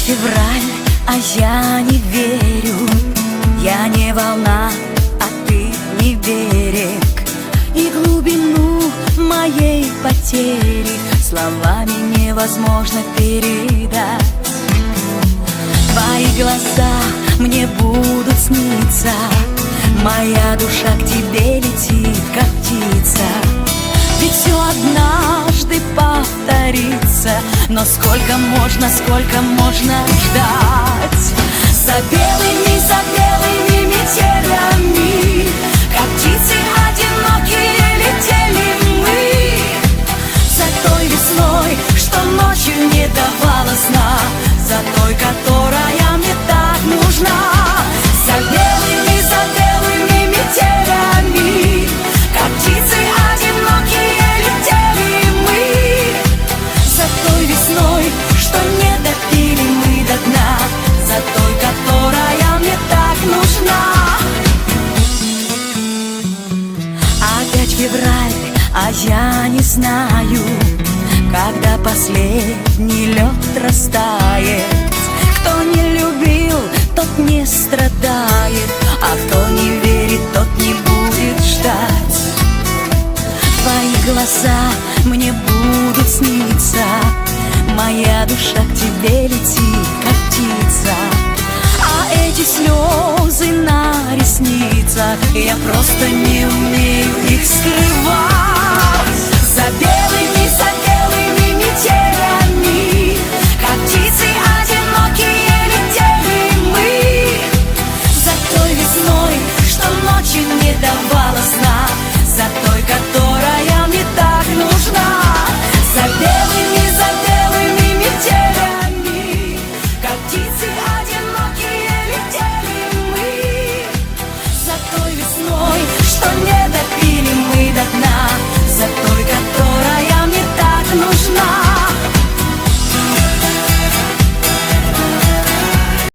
февраль, а я не верю. Я не волна, а ты не берег. И глубину моей потери словами невозможно передать. Твои глаза мне будут сниться, моя душа к тебе летит, как птица. Ведь все однажды повторится, но сколько можно ждать? За белыми метелями, как птицы одинокие, летели мы. За той весной, что ночью не давала сна, за той, которая мне так нужна. За белыми метелями, как птицы одинокие, летели мы. За той весной, что не допили мы до дна, за той, которая мне так нужна. Опять февраль, а я не знаю, когда последний лед растает. Кто не любил, тот не страдает, а кто не верит, тот не будет ждать. Твои глаза мне будут сниться, моя душа к тебе летит, как птица. А эти слезы на ресницах я просто не умею